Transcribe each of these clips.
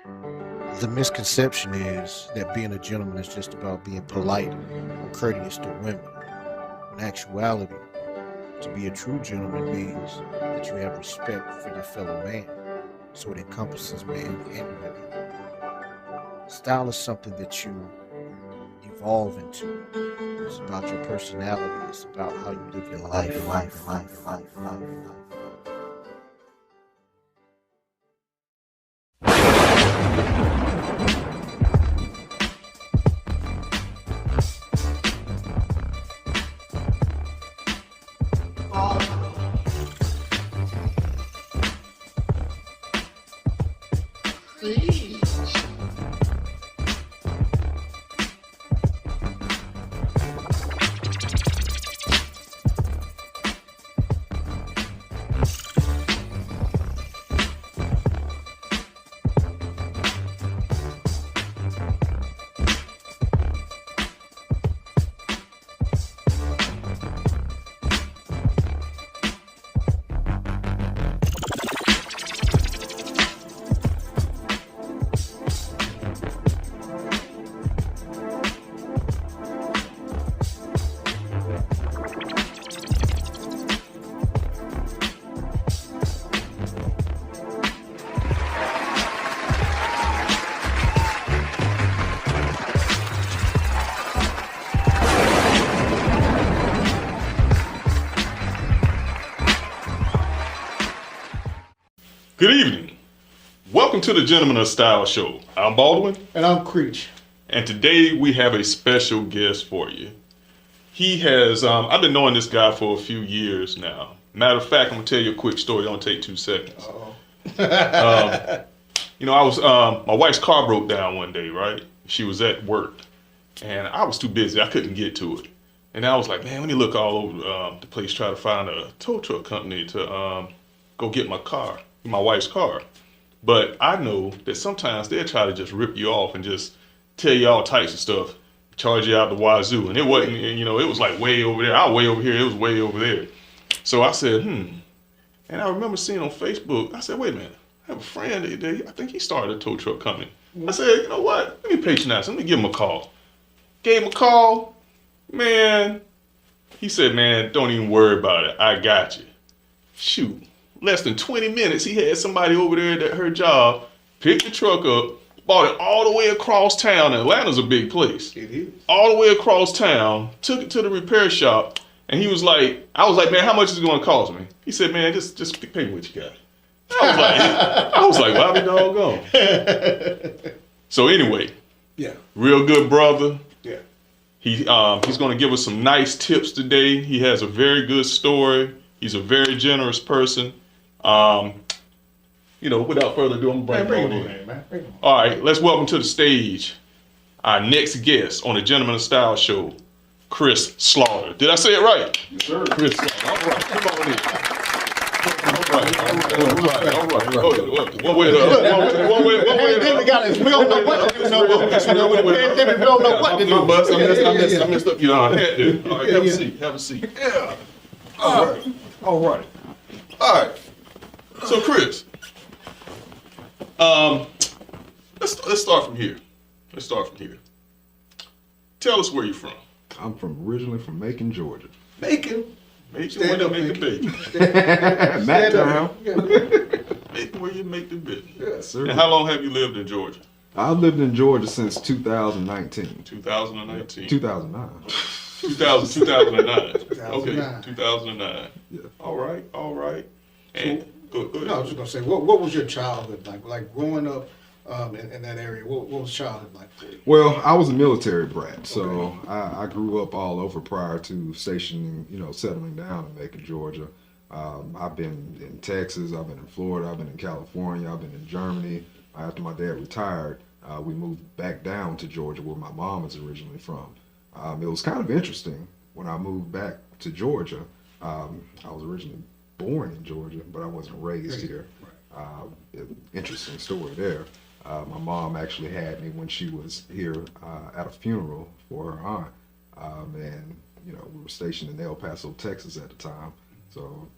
The misconception is that being a gentleman is just about being polite or courteous to women. In actuality, to be a true gentleman means that you have respect for your fellow man, so it encompasses men and women. Style is something that you evolve into. It's about your personality. It's about how you live your life. Good evening. Welcome to the Gentleman of Style Show. I'm Baldwin. And I'm Creech. And today we have a special guest for you. He has, I've been knowing this guy for a few years now. Matter of fact, I'm going to tell you a quick story. It don't take 2 seconds. My wife's car broke down one day, right? She was at work. And I was too busy. I couldn't get to it. And I was like, man, let me look all over the place, try to find a tow truck company to go get my wife's car. But I know that sometimes they'll try to just rip you off and just tell you all types of stuff, charge you out the wazoo. And it wasn't, it was like way over there. I was way over here. It was way over there. So I said, And I remember seeing on Facebook, I said, wait a minute. I have a friend that I think he started a tow truck company. I said, you know what? Let me patronize him. Let me give him a call. Gave him a call. Man, he said, man, don't even worry about it. I got you. Shoot. Less than 20 minutes, he had somebody over there at her job, picked the truck up, bought it all the way across town. Atlanta's a big place. It is. All the way across town, took it to the repair shop, and he was like, I was like, man, how much is it going to cost me? He said, man, just pay me what you got. I was like, well, I'll be doggone. So anyway, yeah, real good brother. yeah. He's going to give us some nice tips today. He has a very good story. He's a very generous person. Without further ado, I'm going to bring him in. Man. All right, let's welcome to the stage our next guest on the Gentleman of Style Show, Chris Slaughter. Did I say it right? Yes, sir. Chris Slaughter. All right, come on in. All right. One way. Then we got it. We don't know what to do no more. Then we don't know what to do. I messed up. All right, have a seat. Yeah. All right. So, Chris, let's start from here. Tell us where you're from. I'm originally from Macon, Georgia. Macon. Stand up, make the bacon. Macon. Where you make the bacon. Yes, sir. And how long have you lived in Georgia? I've lived in Georgia since 2019. 2019. 2009. 2009. 2009. Okay, 2009. Yeah. All right. And go ahead. No, I was just gonna say, what was your childhood like? Like growing up in that area, what was childhood like for you? Well, I was a military brat, so I grew up all over prior to stationing, settling down in Macon, Georgia. I've been in Texas, I've been in Florida, I've been in California, I've been in Germany. After my dad retired, we moved back down to Georgia, where my mom is originally from. It was kind of interesting when I moved back to Georgia. I was originally born in Georgia, but I wasn't raised here. Interesting story there. My mom actually had me when she was here at a funeral for her aunt. And we were stationed in El Paso, Texas at the time. So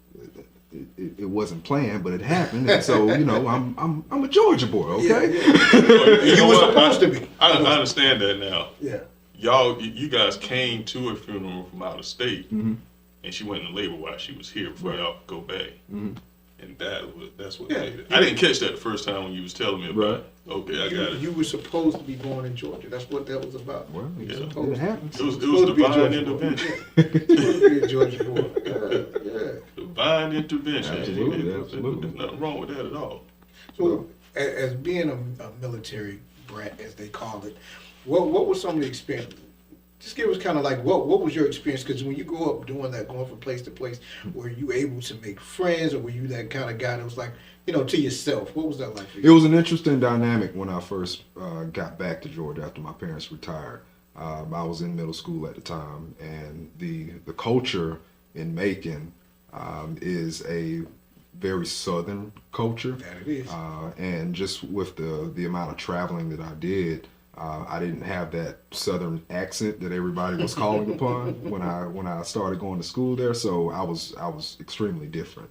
it wasn't planned, but it happened, and so I'm a Georgia boy, okay? You were supposed to be. I understand that now. Yeah. You guys came to a funeral from out of state, Mm-hmm. and she went into labor while she was here before y'all could go back. Mm-hmm. And that's what Yeah. made it. I didn't catch that the first time when you was telling me about it. Okay, I got it. You were supposed to be born in Georgia. That's what that was about. Well, Yeah. it happens. It was Supposed to be a divine Georgia boy. intervention. Supposed to be a Georgia boy. Yeah. Divine intervention. Absolutely, There's absolutely. nothing wrong with that at all. So, as being a military brat, as they call it, what was some of the experience? Just give us kind of like what was your experience? Because when you go up doing that, going from place to place, were you able to make friends, or were you that kind of guy that was like, to yourself? What was that like for you? It was an interesting dynamic when I first got back to Georgia after my parents retired. I was in middle school at the time, and the culture in Macon is a very southern culture. That it is. And just with the amount of traveling that I did, I didn't have that southern accent that everybody was calling upon when I started going to school there. So I was extremely different.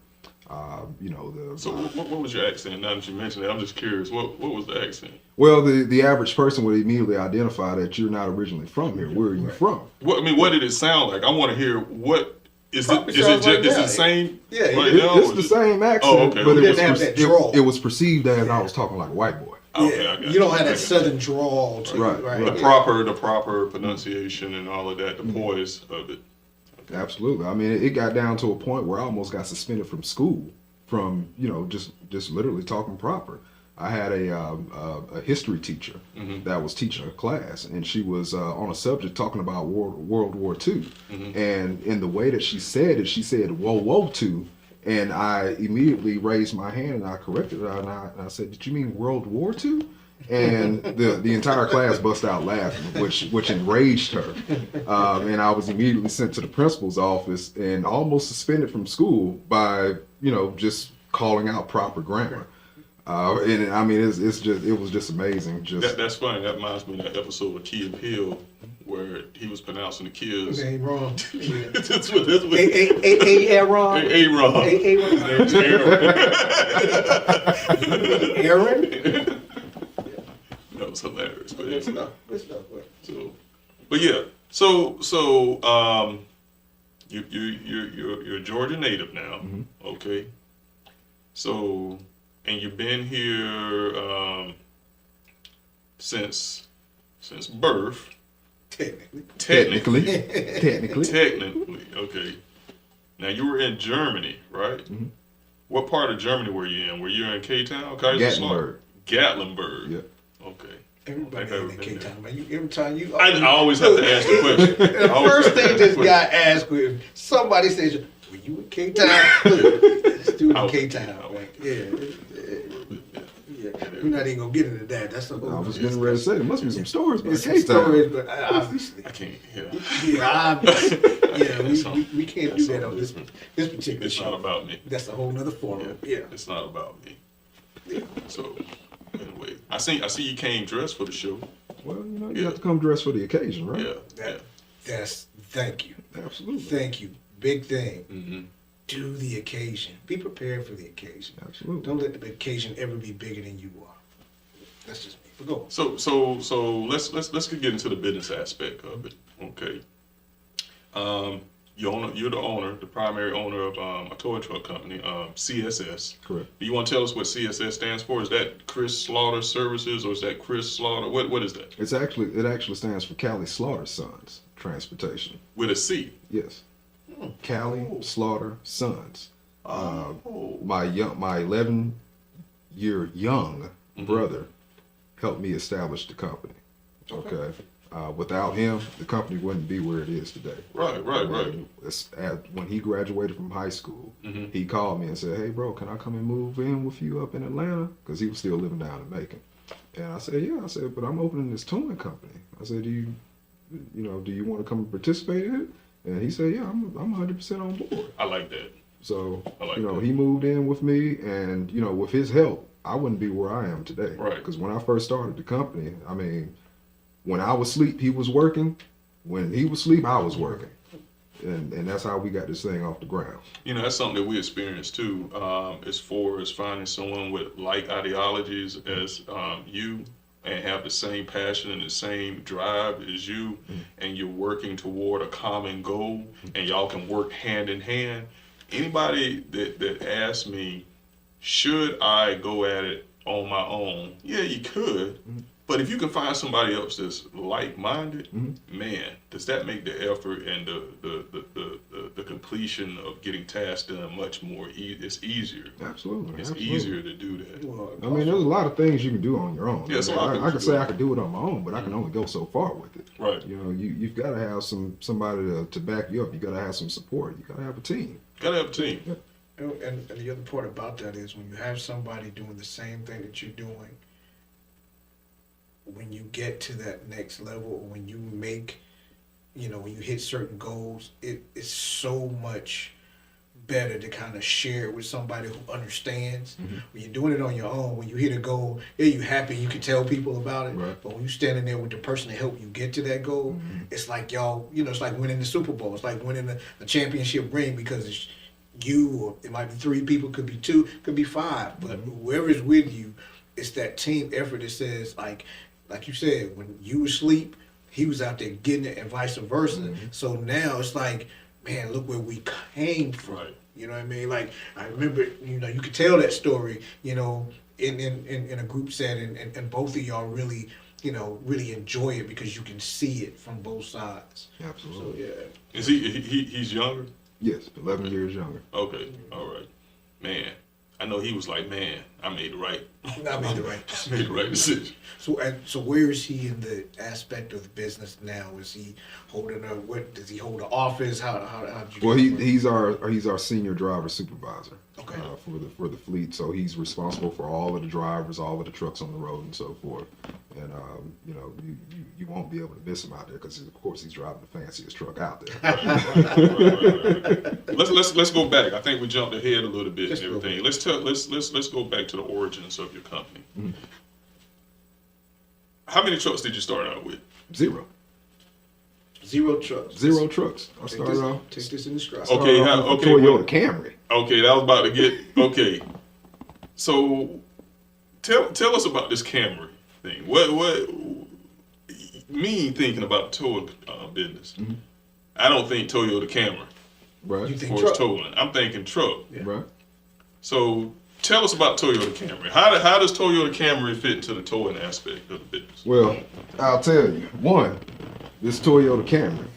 So what was your accent? Now that you mentioned it, I'm just curious. What was the accent? Well, the average person would immediately identify that you're not originally from here. Where are you from? What did it sound like? I want to hear what is it? Probably Is it sounds just like is that. the same? Yeah, right it- now? It's the same accent, Oh, okay. but You didn't have that drawl. it was perceived as I was talking like a white boy. Okay, Yeah, I got you don't have I that got southern drawl to Right, you, right? right. The proper pronunciation and all of that, the poise of it. Absolutely. I mean, it got down to a point where I almost got suspended from school from just literally talking proper. I had a history teacher that was teaching a class, and she was on a subject talking about World War II. And in the way that she said, "Whoa, whoa, two," and I immediately raised my hand and I corrected her, and I said, "Did you mean World War II?" And the entire class bust out laughing, which enraged her. And I was immediately sent to the principal's office and almost suspended from school by just calling out proper grammar. And I mean, it was just amazing. That's funny. That reminds me of that episode of Key and Peele where he was pronouncing the kids. That ain't wrong. That's what. Aaron. Aaron. Aaron. That was hilarious. But Good stuff. Good stuff. You're a Georgia native now, okay? So, and you've been here since birth. Technically. Technically, okay. Now you were in Germany, right? Mm-hmm. What part of Germany were you in? Were you in K-Town? Gatlinburg. Gatlinburg. Yeah. Okay. Everybody I've in been K-Town, man. Every time you... I always have to ask the question. The first thing this guy asked when somebody says, "Were you in K-Town?" This dude in K-Town, man. Yeah. We're not even gonna get into that. That's the whole... I was getting ready to say there must be some stories about It's some K-Town. stories, but obviously... I can't. Yeah, obviously. Yeah, we can't do that on this particular It's show. not about me. That's a whole nother forum. Yeah. It's not about me. So, anyway, I see you came dressed for the show. Well, you have to come dressed for the occasion, right? Yeah. Thank you. Absolutely. Thank you. Big thing. Mm-hmm. Do the occasion. Be prepared for the occasion. Absolutely. Don't let the occasion ever be bigger than you are. That's just me. But go on. So let's get into the business aspect of it. Okay. You're the owner, the primary owner of a toy truck company, CSS. Correct. Do you want to tell us what CSS stands for? Is that Chris Slaughter Services, or is that Chris Slaughter? What is that? It actually stands for Cali Slaughter Sons Transportation. With a C. Yes. Cali Slaughter Sons. Oh. My 11-year young brother helped me establish the company. Okay. Without him, the company wouldn't be where it is today. Right. When he graduated from high school, Mm-hmm. he called me and said, "Hey, bro, can I come and move in with you up in Atlanta?" Because he was still living down in Macon. And I said, "Yeah." I said, "But I'm opening this towing company." I said, "Do you want to come and participate in it?" And he said, "Yeah, I'm 100% on board." I like that. So, I like that. he moved in with me, and with his help, I wouldn't be where I am today. Right. Because when I first started the company, when I was asleep, he was working. When he was asleep, I was working. And that's how we got this thing off the ground. You know, that's something that we experienced too, as far as finding someone with like ideologies as you and have the same passion and the same drive as you, and you're working toward a common goal, and y'all can work hand in hand. Anybody that asks me, should I go at it on my own? Yeah, you could. But if you can find somebody else that's like-minded, man, does that make the effort and the completion of getting tasks done much more? It's easier. Absolutely. It's absolutely. easier to do that. Well, I mean, there's a lot of things you can do on your own. Yeah, so I can say I could do it on my own, but I can only go so far with it. Right. You know, you've got to have somebody to back you up. You got to have some support. You got to have a team. Gotta have a team. And the other part about that is when you have somebody doing the same thing that you're doing, when you get to that next level, or when you make, when you hit certain goals, it's so much better to kind of share it with somebody who understands. When you're doing it on your own, when you hit a goal, yeah, you're happy, you can tell people about it. Right. But when you're standing there with the person to help you get to that goal, it's like y'all, it's like winning the Super Bowl. It's like winning the championship ring, because it's you, or it might be 3 people, could be 2, could be 5, but whoever's with you, it's that team effort that says, like you said, when you were asleep, he was out there getting it, and vice versa. So now it's like, man, look where we came from. Right. You know what I mean? Like, I remember, you could tell that story, in a group setting, and both of y'all really, really enjoy it because you can see it from both sides. Absolutely. So, yeah. Is he's younger? Yes, 11 years younger. Okay, all right. Man, I know he was like, man, I made the right made the right decision. So where is he in the aspect of the business now? Is he holding does he hold an office? How did you? Well, he's our senior driver supervisor. Okay. For the fleet, so he's responsible for all of the drivers, all of the trucks on the road, and so forth. And you won't be able to miss him out there, because of course he's driving the fanciest truck out there. Right. Let's go back. I think we jumped ahead a little bit and everything. Let's go back to the origins of your company. How many trucks did you start out with? 0. 0 trucks. 0 trucks. I started off. Take this in the stride. Okay, Toyota Camry. Okay, that was about to get okay. So tell us about this Camry thing. What me thinking about the Toyota business? I don't think Toyota Camry. Right. You think For truck? towing. I'm thinking truck. Yeah. Right. So tell us about Toyota Camry. How does Toyota Camry fit into the towing aspect of the business? Well, I'll tell you. One, this Toyota Camry,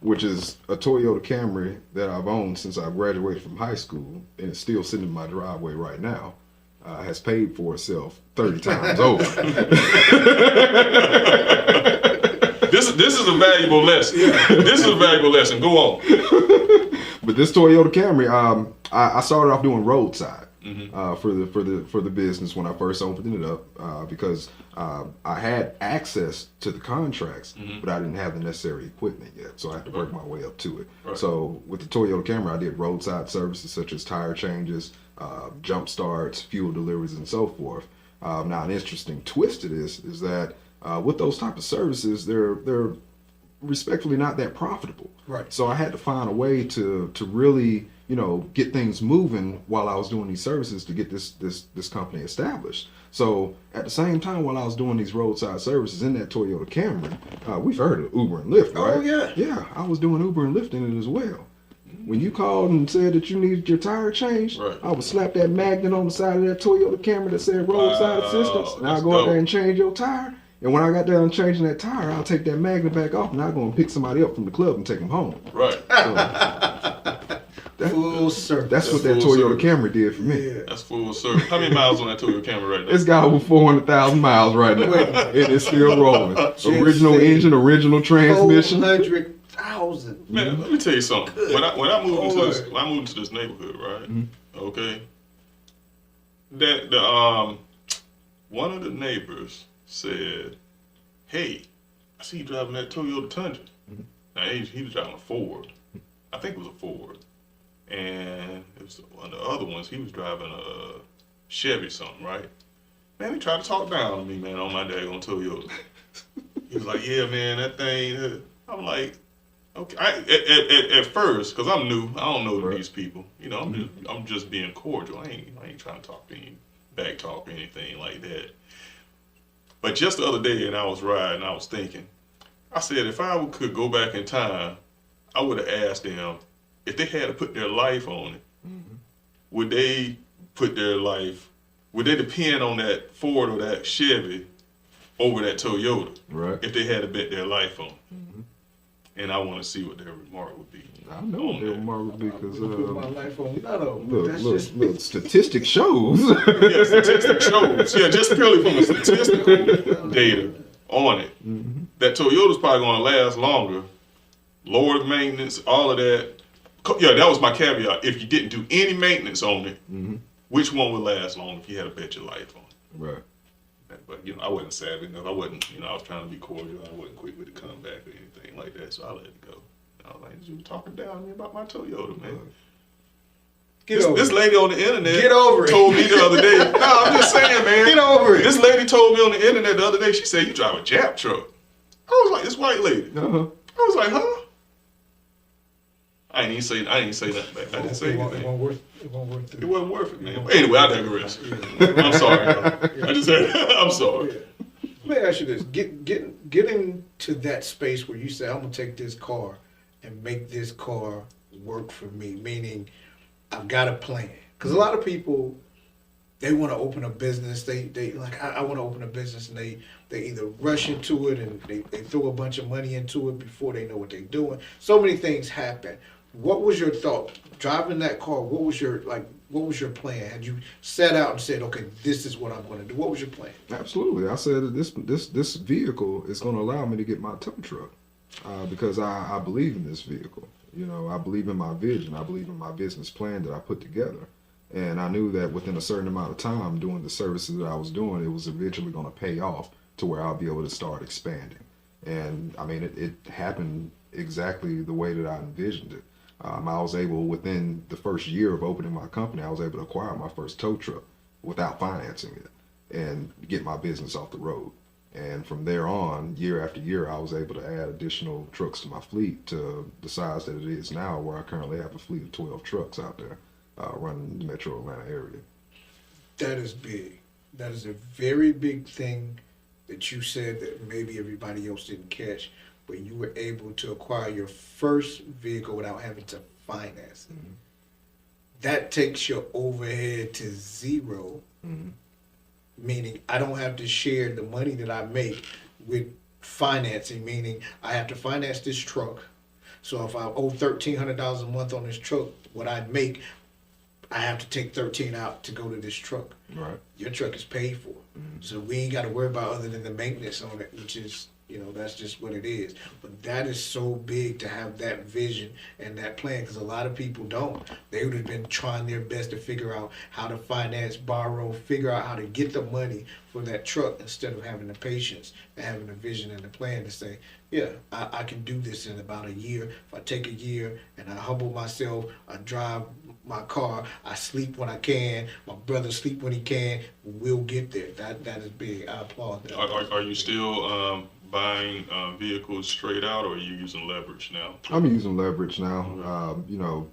which is a Toyota Camry that I've owned since I graduated from high school, and it's still sitting in my driveway right now, has paid for itself 30 times over. This is a valuable lesson. This is a valuable lesson. Go on. But this Toyota Camry, I started off doing roadside for the business when I first opened it up, because I had access to the contracts, but I didn't have the necessary equipment yet, so I had to work my way up to it. Right. So with the Toyota Camry, I did roadside services such as tire changes, jump starts, fuel deliveries, and so forth. Now, an interesting twist to this is that with those type of services, they're respectfully not that profitable. Right. So I had to find a way to really, get things moving while I was doing these services to get this company established. So at the same time, while I was doing these roadside services in that Toyota Camry, we've heard of Uber and Lyft, right? Oh, yeah. Yeah, I was doing Uber and Lyft in it as well. When you called and said that you needed your tire changed, Right. I would slap that magnet on the side of that Toyota Camry that said roadside assistance, and I'll that's go out there dope. and change your tire. And when I got done changing that tire, I'll take that magnet back off, and I'll go and pick somebody up from the club and take them home. Right. So Full circle. that's what that full Toyota service. Camry did for me. Yeah. That's full service. How many miles on that Toyota Camry right now? It's got over 400,000 miles right now. It is still rolling. Original say engine, original transmission. 400,000. Man, let me tell you something. When I moved Lord. into this neighborhood, right? Mm-hmm. Okay. That one of the neighbors said, "Hey, I see you driving that Toyota Tundra." Now he was driving a Ford. I think it was a Ford, and it was one of the other ones. He was driving a Chevy something, right? Man, he tried to talk down to me, man, on my daggone Toyota. He was like, "Yeah, man, that thing." I'm like, Okay. At first, because I'm new, I don't know these people. You know, I'm just being cordial. I ain't trying to talk any back talk or anything like that. But just the other day, and I was riding, I was thinking. I said, if I could go back in time, I would have asked them if they had to put their life on it. Would they put their life? Would they depend on that Ford or that Chevy over that Toyota? Right. If they had to bet their life on it. And I want to see what their remark would be. I know what their remark would be because put my life on none of them. look, statistic shows. Yeah, statistic shows. Yeah, just purely from the statistical data on it, that Toyota's probably going to last longer, lower maintenance, all of that. Yeah, that was my caveat. If you didn't do any maintenance on it, which one would last longer if you had to bet your life on it? Right. But, you know, I wasn't savvy enough. I wasn't, you know, I was trying to be cordial. I wasn't quick with the comeback or anything like that, so I let it go. I was like, you were talking down to me about my Toyota, man. This lady on the internet told me the other day. No, I'm just saying, man. Get over it. This lady told me on the internet the other day, she said, you drive a Jap truck. I was like, this white lady. I was like, huh? I didn't say nothing back. I didn't say anything. It wasn't worth it, man. But anyway, I digress. I'm sorry, y'all. I just said, I'm sorry. Yeah. Let me ask you this: getting to that space where you say, "I'm gonna take this car and make this car work for me," meaning I've got a plan. Because a lot of people, they want to open a business. They like, I want to open a business, and they either rush into it and they throw a bunch of money into it before they know what they're doing. So many things happen. What was your thought driving that car? What was your plan? Had you set out and said, okay, this is what I'm going to do? What was your plan? Absolutely. I said this vehicle is going to allow me to get my tow truck because I believe in this vehicle. You know, I believe in my vision. I believe in my business plan that I put together. And I knew that within a certain amount of time doing the services that I was doing, it was eventually going to pay off to where I'll be able to start expanding. And I mean, it happened exactly the way that I envisioned it. I was able, within the first year of opening my company, I was able to acquire my first tow truck without financing it and get my business off the road. And from there on, year after year, I was able to add additional trucks to my fleet to the size that it is now, where I currently have a fleet of 12 trucks out there running the metro Atlanta area. That is big. That is a very big thing that you said that maybe everybody else didn't catch. But you were able to acquire your first vehicle without having to finance it. That takes your overhead to zero, meaning I don't have to share the money that I make with financing, meaning I have to finance this truck. So if I owe $1,300 a month on this truck, what I make, I have to take $13 out to go to this truck. Right. Your truck is paid for. So we ain't got to worry about other than the maintenance on it, which is, you know, that's just what it is. But that is so big to have that vision and that plan, because a lot of people don't. They would have been trying their best to figure out how to finance, borrow, figure out how to get the money for that truck instead of having the patience and having the vision and the plan to say, yeah, I can do this in about a year. If I take a year and I humble myself, I drive my car, I sleep when I can, my brother sleep when he can, we'll get there. That is big. I applaud that. Are you still buying vehicles straight out, or are you using leverage now? I'm using leverage now. You know,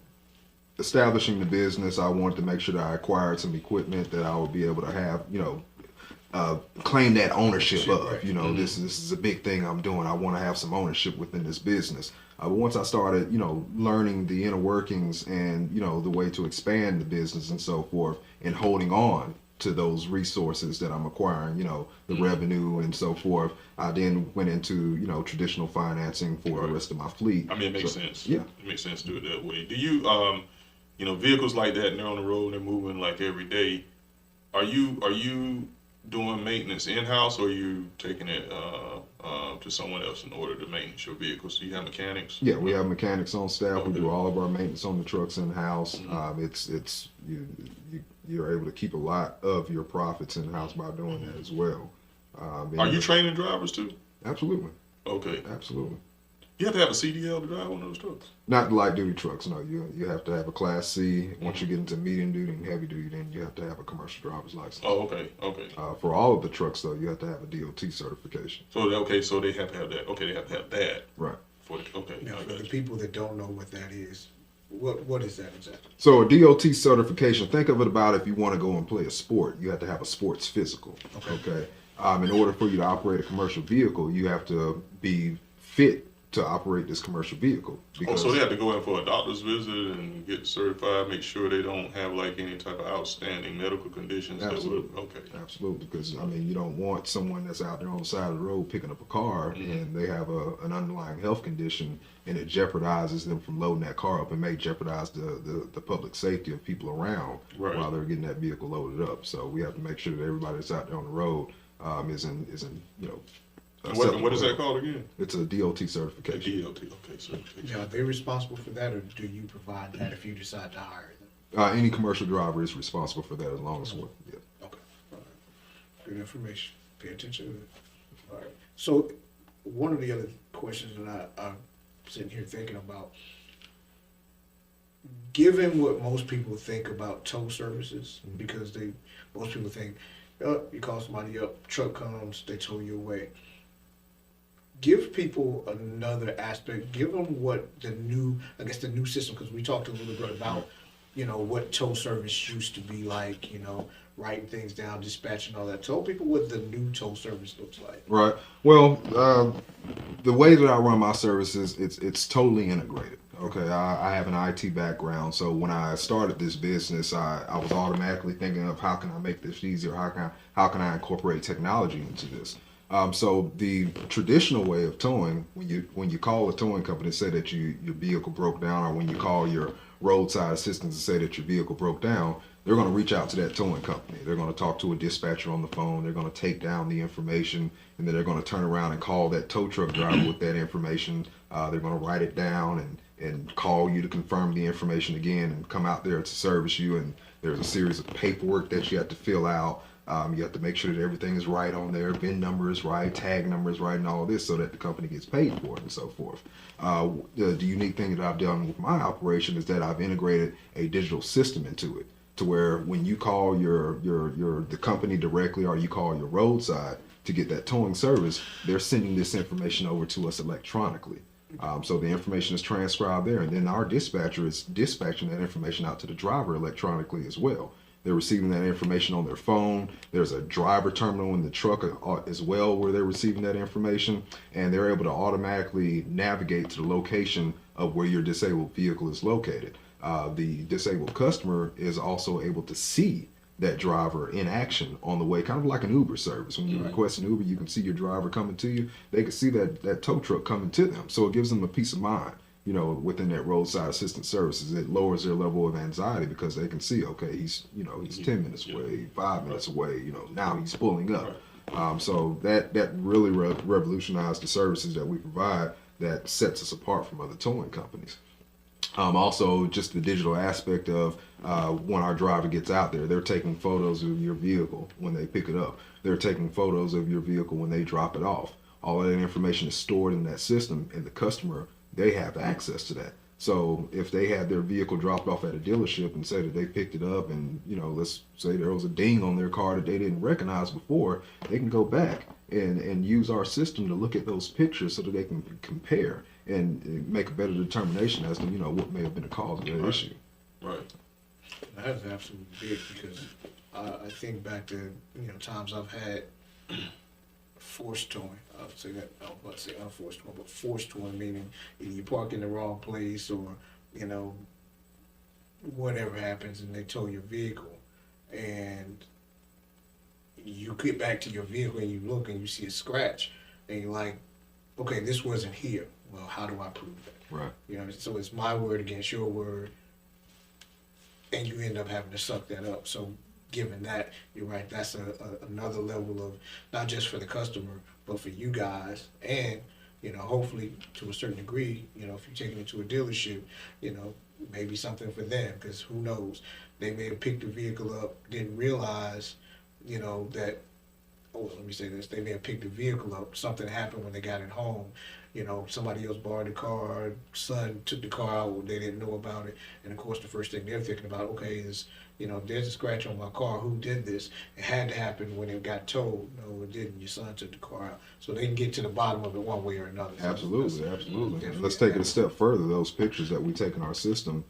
establishing the business, I wanted to make sure that I acquired some equipment that I would be able to have, you know, claim that ownership of. Right. You know, this is a big thing I'm doing. I want to have some ownership within this business. But once I started, you know, learning the inner workings and, you know, the way to expand the business and so forth, and holding on to those resources that I'm acquiring, you know, the revenue and so forth, I then went into, you know, traditional financing for the rest of my fleet. I mean, it makes sense. Yeah. It makes sense to do it that way. Do you, you know, vehicles like that, and they're on the road, they're moving like every day. Are you doing maintenance in-house, or are you taking it to someone else in order to maintenance your vehicles? Do you have mechanics? Yeah, we have mechanics on staff. Okay. We do all of our maintenance on the trucks in-house. You're able to keep a lot of your profits in-house by doing that as well. Are you training drivers too? Absolutely. Okay. Absolutely. You have to have a CDL to drive one of those trucks? Not light duty trucks, no. You have to have a Class C. Once you get into medium duty and heavy duty, then you have to have a commercial driver's license. Oh, okay, okay. For all of the trucks, though, you have to have a DOT certification. So they have to have that. Okay, they have to have that. Right. Okay. Now, I for got the you. people that don't know what that is, what is that exactly? So a DOT certification, think of it about if you want to go and play a sport, you have to have a sports physical. Okay. In order for you to operate a commercial vehicle, you have to be fit to operate this commercial vehicle. Oh, so they have to go in for a doctor's visit and get certified, make sure they don't have like any type of outstanding medical conditions. Absolutely. That would, okay. Absolutely, because I mean, you don't want someone that's out there on the side of the road picking up a car and they have an underlying health condition and it jeopardizes them from loading that car up and may jeopardize the public safety of people around Right. while they're getting that vehicle loaded up. So we have to make sure that everybody that's out there on the road is in you know. And what is that called again? It's a DOT A certification. DOT. Okay, certification. Now, are they responsible for that, or do you provide that if you decide to hire them? Any commercial driver is responsible for that as long as what. Yeah. Okay. All right. Good information. Pay attention to it. All right. So, one of the other questions that I'm sitting here thinking about, given what most people think about tow services, because most people think, oh, you call somebody up, truck comes, they tow you away. Give people another aspect. Give them what the new system, because we talked a little bit about, what tow service used to be like, writing things down, dispatching, all that. Tell people what the new tow service looks like. Right. Well, the way that I run my services, it's totally integrated. Okay. I have an IT background, so when I started this business, I was automatically thinking of how can I make this easier? How can I incorporate technology into this? So the traditional way of towing, when you call a towing company and say that your vehicle broke down, or when you call your roadside assistance and say that your vehicle broke down, they're going to reach out to that towing company. They're going to talk to a dispatcher on the phone. They're going to take down the information, and then they're going to turn around and call that tow truck driver with that information. They're going to write it down and call you to confirm the information again and come out there to service you. And there's a series of paperwork that you have to fill out. You have to make sure that everything is right on there, VIN number is right, tag number is right, and all this, so that the company gets paid for it and so forth. The unique thing that I've done with my operation is that I've integrated a digital system into it, to where when you call the company directly, or you call your roadside to get that towing service, they're sending this information over to us electronically. So the information is transcribed there, and then our dispatcher is dispatching that information out to the driver electronically as well. They're receiving that information on their phone. There's a driver terminal in the truck as well where they're receiving that information, and they're able to automatically navigate to the location of where your disabled vehicle is located. The disabled customer is also able to see that driver in action on the way, kind of like an Uber service. When you request an Uber, you can see your driver coming to you. They can see that tow truck coming to them. So it gives them a peace of mind. Within that roadside assistance services, it lowers their level of anxiety because they can see, okay, he's 10 minutes away, 5 minutes away, now he's pulling up. So that really revolutionized the services that we provide that sets us apart from other towing companies. Also, just the digital aspect of when our driver gets out there, they're taking photos of your vehicle when they pick it up. They're taking photos of your vehicle when they drop it off. All of that information is stored in that system, and the customer, they have access to that. So if they had their vehicle dropped off at a dealership and say that they picked it up and, let's say there was a ding on their car that they didn't recognize before, they can go back and use our system to look at those pictures so that they can compare and make a better determination as to, what may have been the cause of that issue. Right. That is absolutely big, because I think back to, times I've had forced towing. I would say that, I was about to say unforced towing, but forced towing, meaning either you park in the wrong place or, whatever happens and they tow your vehicle, and you get back to your vehicle and you look and you see a scratch and you're like, okay, this wasn't here. Well, how do I prove that? Right. So it's my word against your word, and you end up having to suck that up. So given that, you're right, that's another level of, not just for the customer, but for you guys, and, hopefully to a certain degree, if you're taking it to a dealership, maybe something for them, because who knows, they may have picked the vehicle up, didn't realize, that, let me say this, they may have picked the vehicle up, something happened when they got it home, somebody else borrowed the car, son took the car out, they didn't know about it, and of course the first thing they're thinking about, okay, is, You know, there's a scratch on my car. Who did this? It had to happen when it got towed. No, it didn't. Your son took the car out. So they can get to the bottom of it one way or another. So Absolutely, that's absolutely. definitely Let's take it a better. step further. Those pictures that we take in our system,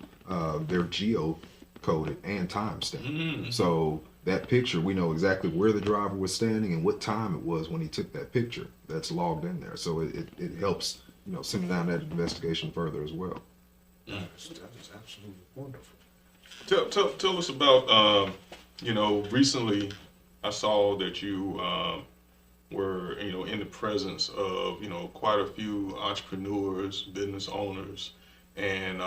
they're geo-coded and time-stamped. So that picture, we know exactly where the driver was standing and what time it was when he took that picture. That's logged in there. So it helps, send down that investigation further as well. That is absolutely wonderful. Tell us about, recently I saw that you were, in the presence of, quite a few entrepreneurs, business owners, and,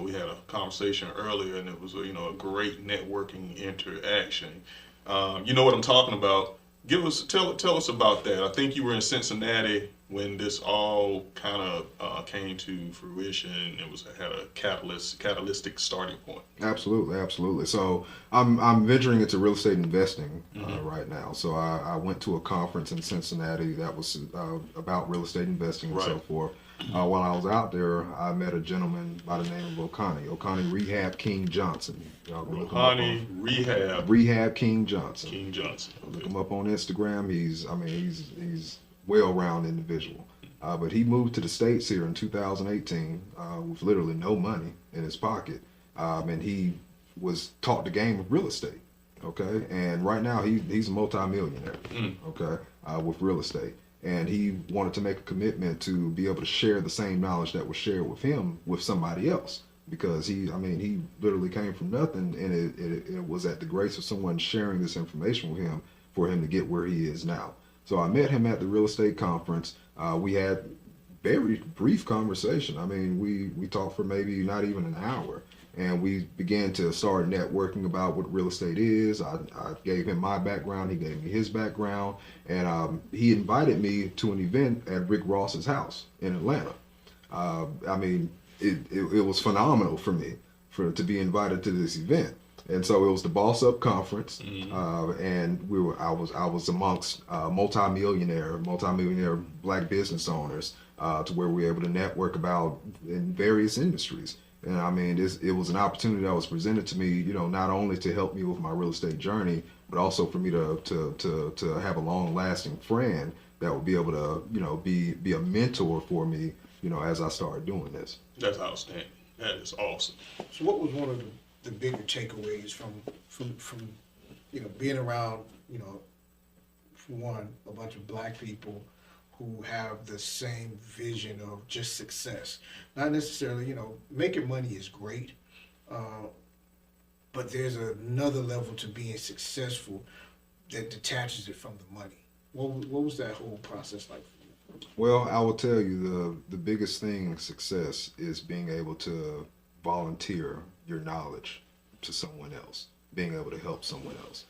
we had a conversation earlier, and it was, a great networking interaction. You know what I'm talking about. Tell us about that. I think you were in Cincinnati when this all kind of came to fruition. It had a catalytic starting point. Absolutely, absolutely. So I'm venturing into real estate investing right now. So I went to a conference in Cincinnati that was about real estate investing and so forth. While I was out there, I met a gentleman by the name of Okani Rehab King Johnson. Okani Rehab King Johnson. King Johnson. Look him up on Instagram. He's well-rounded individual. But he moved to the States here in 2018 with literally no money in his pocket, and he was taught the game of real estate. Okay, and right now he's a multi-millionaire. Okay, with real estate. And he wanted to make a commitment to be able to share the same knowledge that was shared with him with somebody else, because he literally came from nothing, and it was at the grace of someone sharing this information with him for him to get where he is now. So I met him at the real estate conference. We had very brief conversation. We talked for maybe not even an hour, and we began to start networking about what real estate is. I gave him my background, he gave me his background, and he invited me to an event at Rick Ross's house in Atlanta. It was phenomenal for me to be invited to this event. And so it was the Boss Up Conference, and I was amongst multi-millionaire Black business owners, to where we were able to network about in various industries. And it was an opportunity that was presented to me, not only to help me with my real estate journey, but also for me to have a long-lasting friend that would be able to, be a mentor for me, as I started doing this. That's outstanding. That is awesome. So what was one of the bigger takeaways from being around, for one, a bunch of Black people who have the same vision of just success? Not necessarily, making money is great, but there's another level to being successful that detaches it from the money. What was that whole process like for you? Well, I will tell you the biggest thing in success is being able to volunteer your knowledge to someone else, being able to help someone else.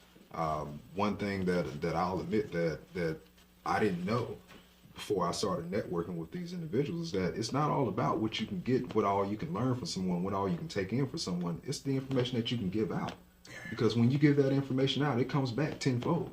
One thing that I'll admit that I didn't know before I started networking with these individuals is that it's not all about what you can get, what all you can learn from someone, what all you can take in for someone. It's the information that you can give out. Because when you give that information out, it comes back tenfold.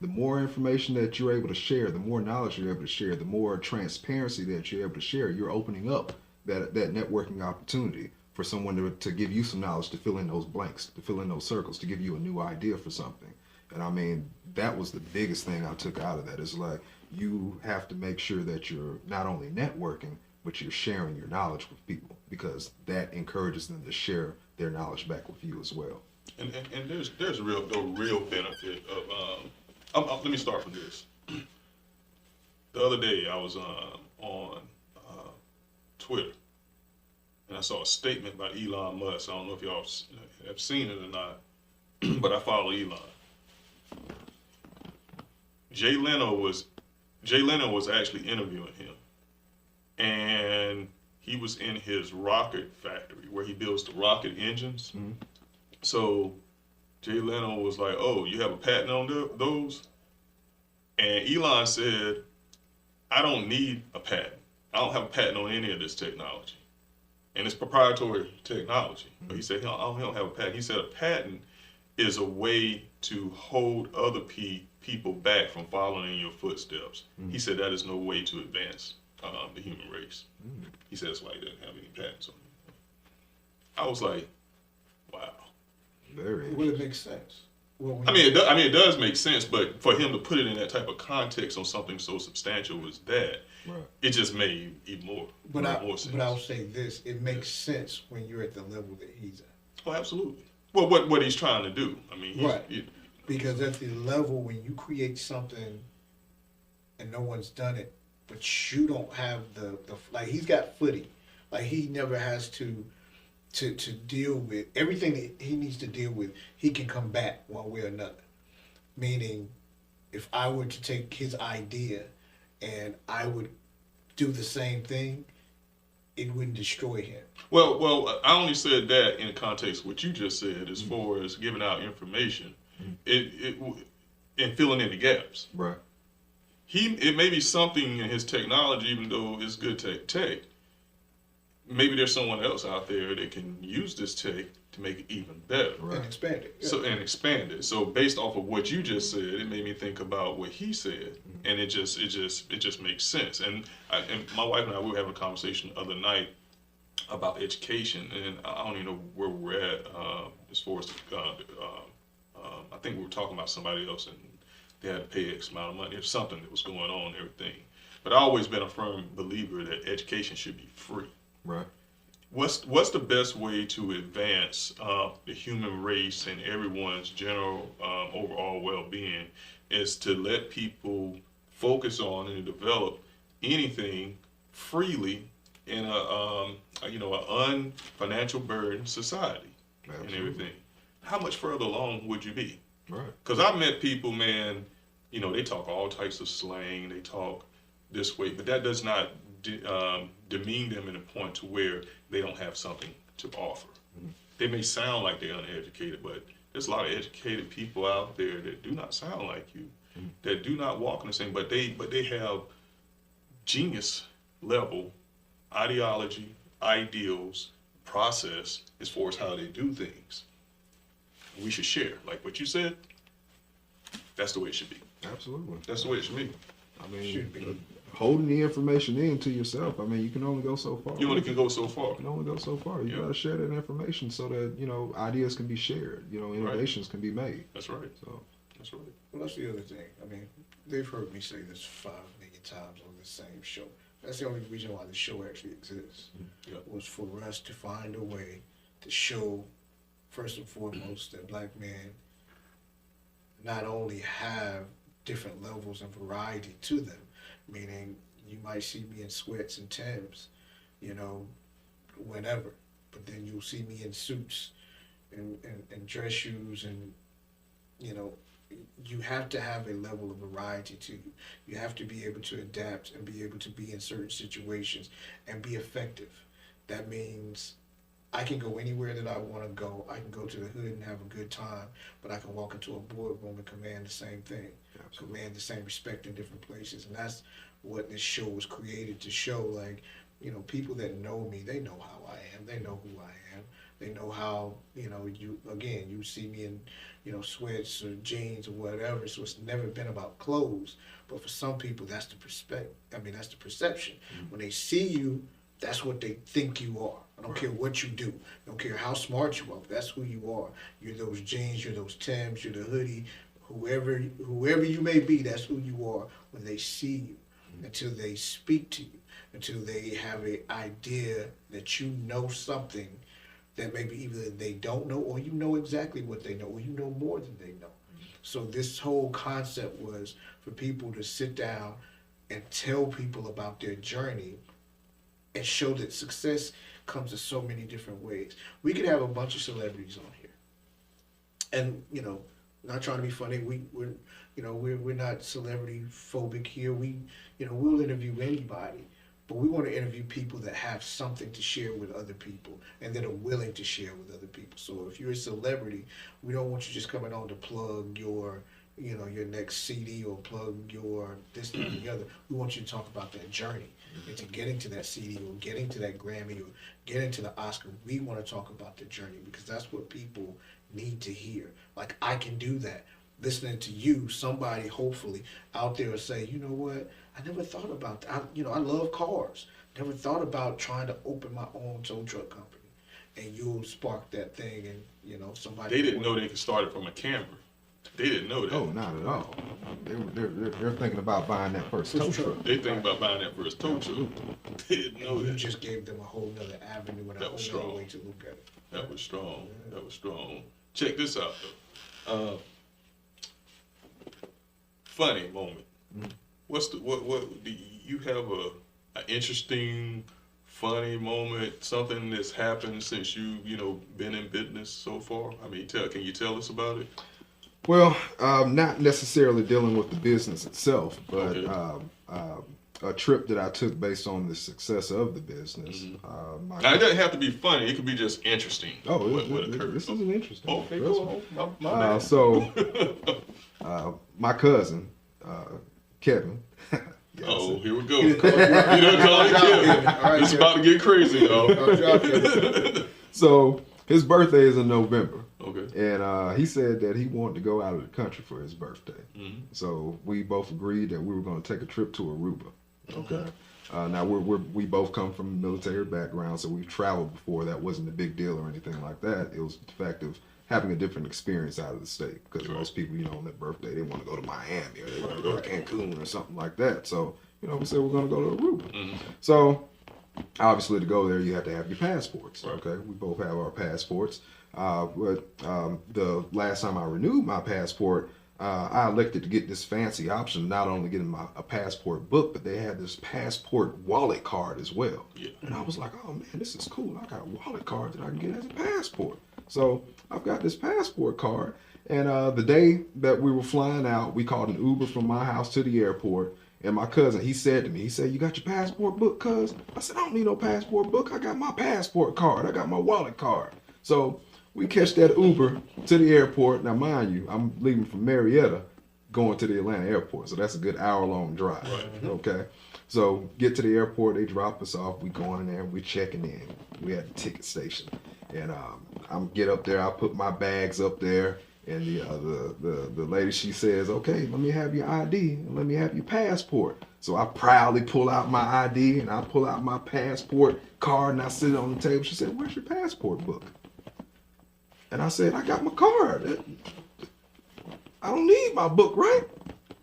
The more information that you're able to share, the more knowledge you're able to share, the more transparency that you're able to share, you're opening up that networking opportunity for someone to give you some knowledge, to fill in those blanks, to fill in those circles, to give you a new idea for something. And that was the biggest thing I took out of that. Is like, you have to make sure that you're not only networking, but you're sharing your knowledge with people, because that encourages them to share their knowledge back with you as well. And there's a real benefit of let me start from this. The other day I was on Twitter, and I saw a statement by Elon Musk. I don't know if y'all have seen it or not, but I follow Elon. Jay Leno was actually interviewing him, and he was in his rocket factory where he builds the rocket engines. Mm-hmm. So Jay Leno was like, "Oh, you have a patent on those?" And Elon said, "I don't need a patent. I don't have a patent on any of this technology, and it's proprietary technology." Mm-hmm. But he said, he don't have a patent. He said a patent is a way to hold other people back from following in your footsteps. Mm-hmm. He said that is no way to advance the human race. Mm-hmm. He said that's why he didn't have any patents on it. I was like, wow. Very Well, it interesting. makes sense. Well, when I mean, it does make sense, but for him to put it in that type of context on something so substantial as that, Right. it just made even more, but more sense. but I'll say this: it makes sense when you're at the level that he's at. Oh, absolutely. Well, what he's trying to do. I mean, Right. Because at the level when you create something and no one's done it, but you don't have the like he's got footy, like he never has to deal with everything that he needs to deal with. He can combat one way or another. Meaning, if I were to take his idea and I would do the same thing, it wouldn't destroy him. Well, I only said that in the context of what you just said, as far as giving out information, and filling in the gaps. Right. It may be something in his technology, even though it's good tech. Maybe there's someone else out there that can use this tech to make it even better. Right. And expand it. Yeah. So and expand it. So based off of what you just said, it made me think about what he said, and it just makes sense. And my wife and I, we were having a conversation the other night about education, and I don't even know where we're at as far as I think we were talking about somebody else, and they had to pay X amount of money. There's something that was going on and everything. But I've always been a firm believer that education should be free. Right. What's the best way to advance the human race and everyone's general overall well-being is to let people focus on and develop anything freely in a unfinancial burden society. Absolutely. And everything. How much further along would you be? Right. Because I've met people, man, they talk all types of slang, they talk this way, but that does not demean them in a point to where they don't have something to offer. Mm-hmm. They may sound like they're uneducated, but there's a lot of educated people out there that do not sound like you, that do not walk in the same, but they have genius level ideology, ideals, process as far as how they do things. We should share, like what you said. That's the way it should be. Absolutely. That's the way it should be. I mean, Should be. holding the information in to yourself. I mean, you can only go so far. You only can go so far. You can only go so far. You Yeah. gotta share that information so that ideas can be shared. Innovations can be made. That's right. So That's right. Well, that's the other thing. I mean, they've heard me say this 5 million times on the same show. That's the only reason why the show actually exists. Yeah. Was for us to find a way to show, first and foremost, that black men not only have different levels and variety to them, meaning you might see me in sweats and Timbs, whenever, but then you'll see me in suits and dress shoes and, you have to have a level of variety to you. You have to be able to adapt and be able to be in certain situations and be effective. That means I can go anywhere that I want to go. I can go to the hood and have a good time, but I can walk into a boardroom and command the same thing, command the same respect in different places. And that's what this show was created to show. Like, people that know me, they know how I am. They know who I am. They know how, you see me in, sweats or jeans or whatever. So it's never been about clothes. But for some people, that's the that's the perception. Mm-hmm. When they see you, that's what they think you are. I don't care what you do. I don't care how smart you are. That's who you are. You're those jeans, you're those Timbs, you're the hoodie, whoever you may be, that's who you are when they see you, until they speak to you, until they have an idea that you know something that maybe either they don't know, or you know exactly what they know, or you know more than they know. So this whole concept was for people to sit down and tell people about their journey and show that success comes in so many different ways. We could have a bunch of celebrities on here, and not trying to be funny. We're not celebrity phobic here. We'll interview anybody, but we want to interview people that have something to share with other people and that are willing to share with other people. So if you're a celebrity, we don't want you just coming on to plug your next CD or plug your this, that, and the other. We want you to talk about that journey into getting to that CD or getting to that Grammy or getting to the Oscar. We want to talk about the journey because that's what people need to hear. Like, I can do that. Listening to you, somebody hopefully out there will say, you know what, I never thought about that. I love cars. Never thought about trying to open my own tow truck company. and you'll spark that thing, and somebody. They didn't know they could start it from a Camry. They didn't know that. Oh, not at all. They're thinking about buying that first tow truck. They think about buying that first tow truck. They didn't know You that. just gave them a whole nother avenue and a whole nother way to look at it. That was strong. That was strong. Check this out though. Funny moment. What do you have an interesting funny moment, something that's happened since you been in business so far? I mean, can you tell us about it? Well, not necessarily dealing with the business itself, but a trip that I took based on the success of the business. Now, it doesn't have to be funny. It could be just interesting. Oh, what occurred. this is an interesting. Okay, cool. My bad. So, my cousin, Kevin. Yes. Oh, here we go. You don't call it Kevin. It's about to get crazy, y'all. So his birthday is in November. Okay. And he said that he wanted to go out of the country for his birthday. Mm-hmm. So we both agreed that we were going to take a trip to Aruba. Okay. Now we both come from a military background, so we've traveled before. That wasn't a big deal or anything like that. It was the fact of having a different experience out of the state, because most people, on their birthday, they want to go to Miami or they want to go to Cancun or something like that. So, we said we're going to go to Aruba. Mm-hmm. So, obviously, to go there, you have to have your passports. Right. Okay, we both have our passports. But the last time I renewed my passport, I elected to get this fancy option, not only getting a passport book, but they had this passport wallet card as well. Yeah. And I was like, oh man, this is cool. I got a wallet card that I can get as a passport. So I've got this passport card. And the day that we were flying out, we called an Uber from my house to the airport. And my cousin, he said to me, you got your passport book, cuz? I said, I don't need no passport book. I got my passport card. I got my wallet card. So we catch that Uber to the airport. Now, mind you, I'm leaving from Marietta going to the Atlanta airport. So that's a good hour-long drive. Right. Okay. So get to the airport. They drop us off. We go in there. We checking in. We at the ticket station. And I'm get up there. I put my bags up there. And the lady, she says, okay, let me have your ID and let me have your passport. So I proudly pull out my ID and I pull out my passport card and I sit it on the table. She said, where's your passport book? And I said, I got my card. I don't need my book, right?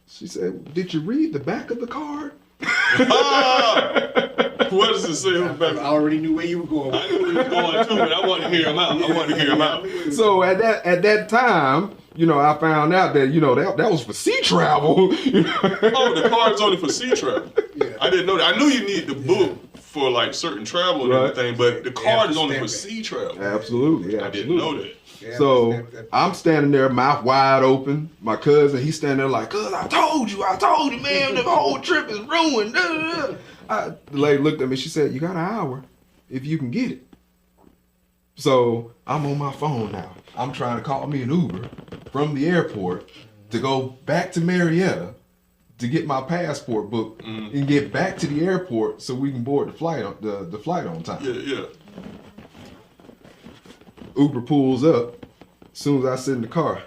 She said, did you read the back of the card? What does it say on the back? I already knew where you were going. I knew where you were going too, but I wanted to hear him out. So at that time, I found out that that was for sea travel. Oh, the card's only for sea travel. Yeah. I didn't know that. I knew you need the book for like certain travel and everything, but the card is only for sea travel. Absolutely. I didn't know that. Yeah, So I'm standing there, mouth wide open. My cousin, he's standing there like, cuz I told you, man, the whole trip is ruined. The lady looked at me, she said, you got an hour if you can get it. So I'm on my phone now. I'm trying to call me an Uber from the airport to go back to Marietta to get my passport book and get back to the airport so we can board the flight on time. Yeah. Uber pulls up. As soon as I sit in the car,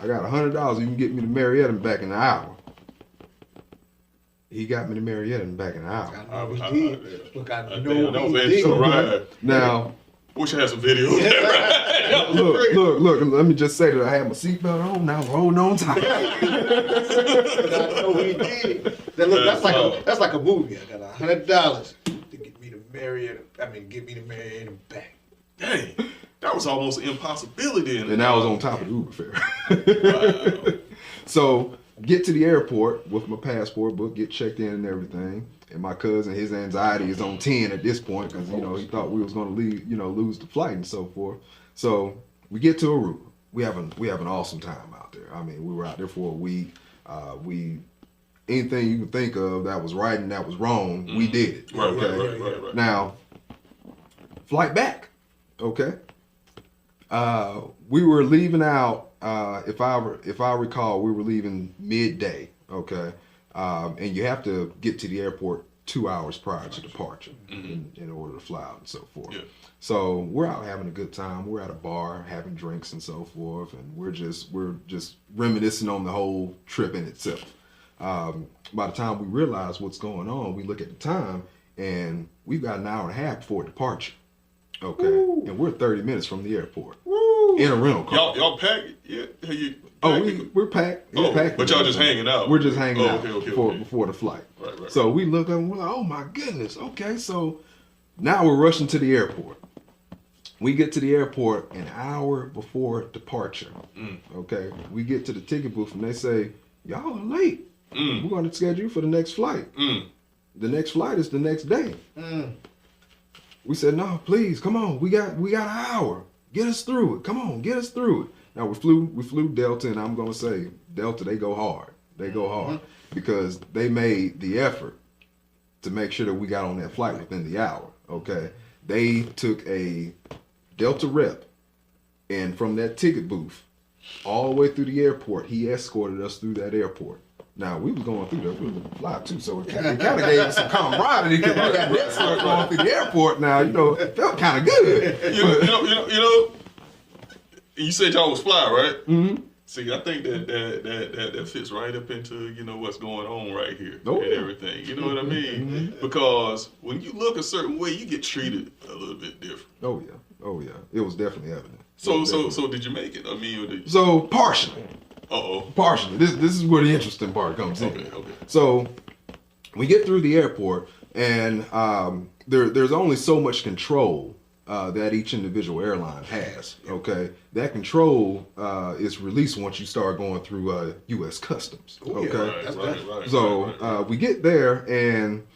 I got $100. You can get me to Marietta and back in an hour. He got me to Marietta and back in an hour. I know he did. Look, I know that was he an did. interesting ride. Now, Wish I had some video. Of that. look, let me just say that I had my seatbelt on. Now I'm holding on tight. I know he did. Now, look, that's like a movie. I got $100 to get me to Marietta. Get me to Marietta and back. Dang, that was almost an impossibility. And that was on top of the Uber fare. Wow. So get to the airport with my passport book, get checked in and everything. And my cousin, his anxiety is on 10 at this point because he thought we was going to lose the flight and so forth. So we get to Aruba. We have an awesome time out there. We were out there for a week. Anything you can think of that was right and that was wrong, we did it. Right. Now, flight back. Okay. We were leaving out. If I recall, we were leaving midday. Okay. And you have to get to the airport 2 hours prior to departure in order to fly out and so forth. Yeah. So we're out having a good time. We're at a bar having drinks and so forth, and we're just reminiscing on the whole trip in itself. By the time we realize what's going on, we look at the time, and we've got an hour and a half before departure. Okay, Woo. and we're 30 minutes from the airport Woo. in a rental car. Y'all pack? Yeah. We're packed. We're packed. But y'all just hanging out. We're just hanging out Okay. before the flight. Right. So we look up and we're like, oh my goodness. Okay, so now we're rushing to the airport. We get to the airport an hour before departure. Okay, we get to the ticket booth and they say, y'all are late. We're going to schedule you for the next flight. The next flight is the next day. We said, no, please, come on. We got an hour. Get us through it. Come on, get us through it. Now we flew Delta, and I'm gonna say Delta, they go hard. They go hard because they made the effort to make sure that we got on that flight within the hour. Okay, they took a Delta rep, and from that ticket booth all the way through the airport, he escorted us through that airport. Now we was going through that, we were fly too, so it kind of gave us some camaraderie because we got that escort going through the airport. Now it felt kind of good. You know. You said y'all was fly, right? Mm-hmm. See, I think that fits right up into what's going on right here and everything. You know what I mean? Because when you look a certain way, you get treated a little bit different. Oh yeah. It was definitely evident. So did you make it? I mean, or did you... So partially. Partially. This is where the interesting part comes in. Okay. So we get through the airport, and there's only so much control that each individual airline has. Okay, that control is released once you start going through U.S. Customs. Okay, Right. So we get there, and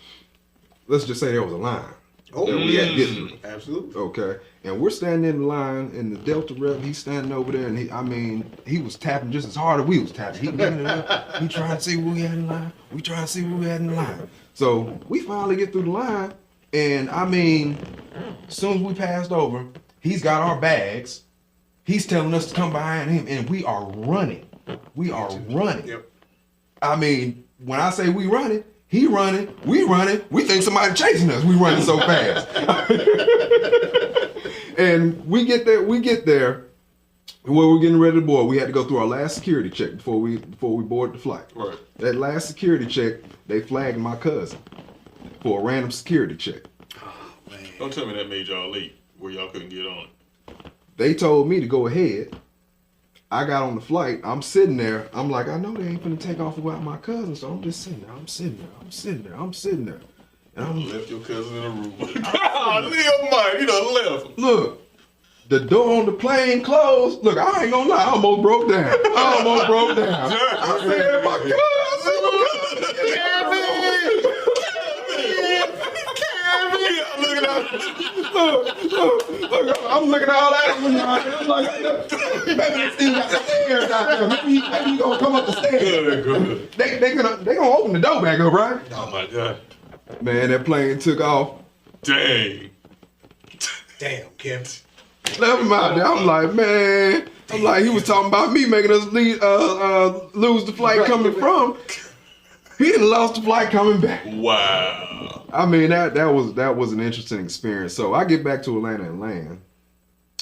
let's just say there was a line that we had to get through. Absolutely. Okay, and we're standing in the line, and the Delta rep, he's standing over there, and he was tapping just as hard as we was tapping. He getting it up. He trying to see where we had in line. We trying to see where we had in line. So we finally get through the line, and I mean, as soon as we passed over, he's got our bags. He's telling us to come behind him, and we are running. Yep. I mean, when I say we running, he running, we running. We think somebody chasing us. We running so fast. And we get there. When we're getting ready to board, we had to go through our last security check before we board the flight. Right. That last security check, they flagged my cousin for a random security check. Oh, man. Don't tell me that made y'all late where y'all couldn't get on it. They told me to go ahead. I got on the flight. I'm sitting there. I'm like, I know they ain't gonna take off without my cousin, so I'm just sitting there. I'm sitting there. And I'm left your cousin in a room. Leave mine. You done left him. Look, the door on the plane closed. Look, I ain't gonna lie. I almost broke down. I said, my cousin. Look, I'm looking at all that. I'm like, maybe this thing got the stairs out there. Maybe he gonna come up the stairs. Good. They gonna open the door back up, right? Oh my God. Man, that plane took off. Dang, Kim. Left him out there. I'm like, man. I'm like, he was talking about me making us lose the flight coming from. He done lost the flight coming back. Wow. I mean, that was an interesting experience. So I get back to Atlanta and land,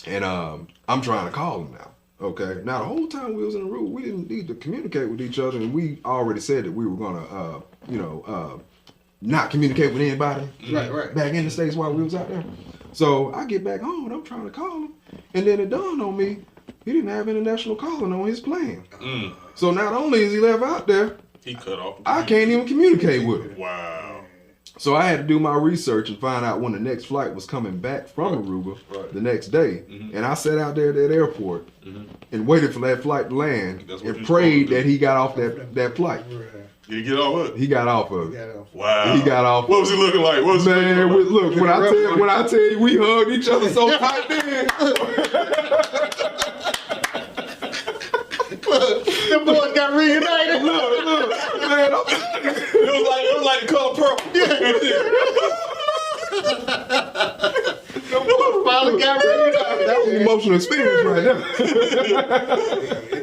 and I'm trying to call him now. Okay. Now the whole time we was in the room, we didn't need to communicate with each other, and we already said that we were gonna, not communicate with anybody. Right. Back in the States while we was out there. So I get back home and I'm trying to call him, and then it dawned on me he didn't have international calling on his plan. So not only is he left out there, he cut off. I can't even communicate with him. Wow. So I had to do my research and find out when the next flight was coming back from Aruba the next day. And I sat out there at that airport and waited for that flight to land and prayed that he got off that flight. Did he get off of it? He got off of it. Wow. He got off. What was he looking like? What was Man, look, when I tell you we hugged each other so tight then. The boys got reunited. Look, man. It was like the color purple. The boys finally got reunited. That was an emotional experience right there.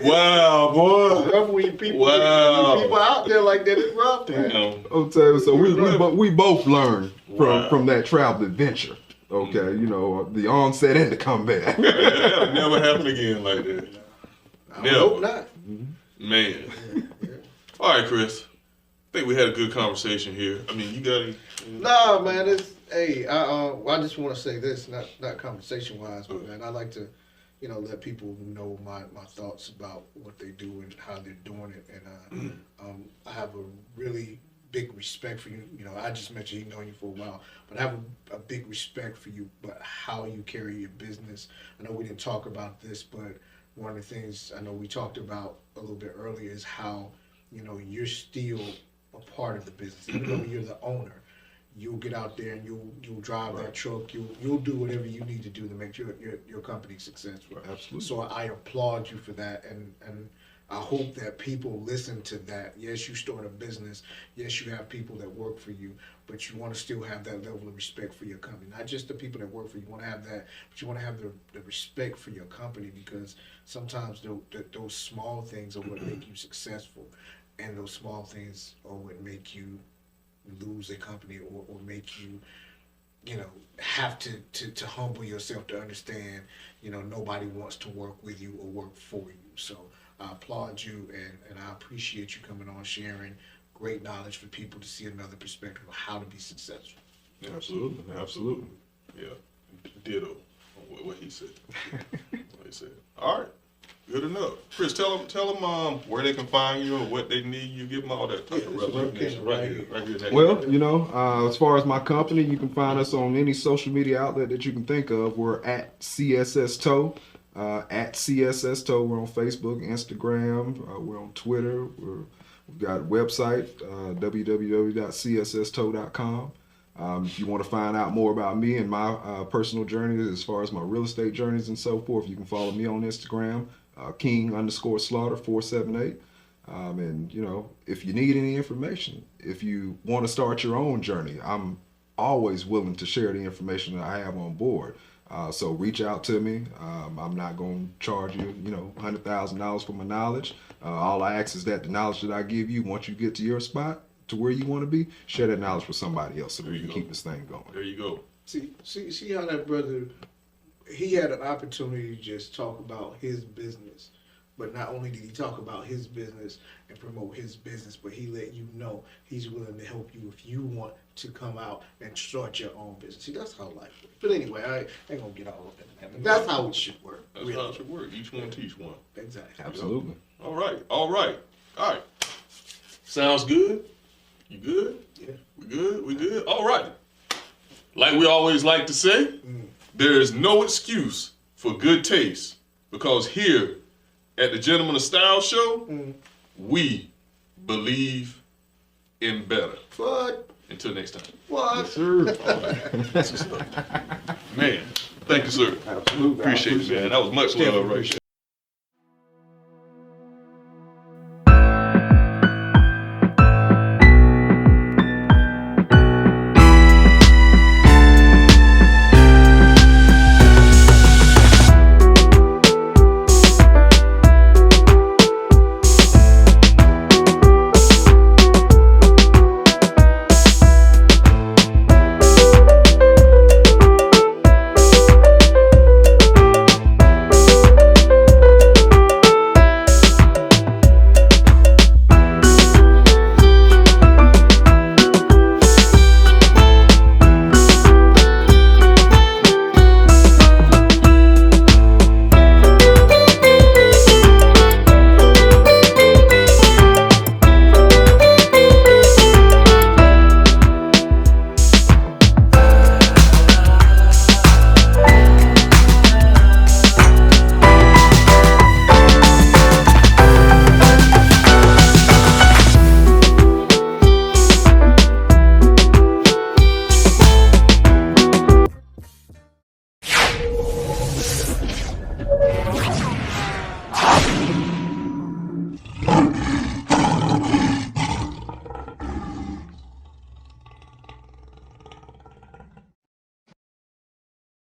Wow, boy. Rough when people out there like that. It's rough. Damn. I'll tell you, so we both learned from that travel adventure. Okay, the onset and the comeback. That'll never happen again like that. I hope not. Man. All right, Chris. I think we had a good conversation here. I mean, you got any? Nah, man. Hey, I just want to say this, not conversation wise, but man, I like to, let people know my thoughts about what they do and how they're doing it, and I have a really big respect for you. I just mentioned he's known you for a while, but I have a big respect for you, but how you carry your business. I know we didn't talk about this, but one of the things I know we talked about a little bit earlier is how, you're still a part of the business, even though you're the owner. You'll get out there and you'll drive that truck. You'll do whatever you need to do to make your company successful. Absolutely. So I applaud you for that, and I hope that people listen to that. Yes, you start a business. Yes, you have people that work for you, but you want to still have that level of respect for your company. Not just the people that work for you. You want to have that, but you want to have the respect for your company, because sometimes those small things are what make you successful, and those small things are what make you lose a company, or make you, have to humble yourself to understand, nobody wants to work with you or work for you. So I applaud you, and I appreciate you coming on, sharing great knowledge for people to see another perspective of how to be successful. Absolutely. Yeah, ditto on what he said. What he said. All right. Good enough. Chris, tell them where they can find you or what they need. You give them all that type of information right here. Well, as far as my company, you can find us on any social media outlet that you can think of. We're at CSS Tow, at CSS Tow. We're on Facebook, Instagram. We're on Twitter. We've got a website, www.csstow.com. If you want to find out more about me and my personal journey as far as my real estate journeys and so forth, you can follow me on Instagram, King_Slaughter478. And if you need any information, if you want to start your own journey, I'm always willing to share the information that I have on board. So reach out to me. I'm not going to charge you, $100,000 for my knowledge. All I ask is that the knowledge that I give you, once you get to your spot, to where you want to be, share that knowledge with somebody else so we can keep this thing going. There you go. See how that brother, he had an opportunity to just talk about his business, but not only did he talk about his business and promote his business, but he let you know he's willing to help you if you want to come out and start your own business. See, that's how life works. But anyway, I ain't gonna get all up in that. That's how it should work. That's how it should work. Each one teach one. Exactly. Absolutely. All right. Sounds good. You good? Yeah. We good? All right. Like we always like to say, there is no excuse for good taste, because here at the Gentleman of Style Show, we believe in better. What? Until next time. What? Yes, sir. Man, thank you, sir. Absolutely. Appreciate it, man. That was much love right there.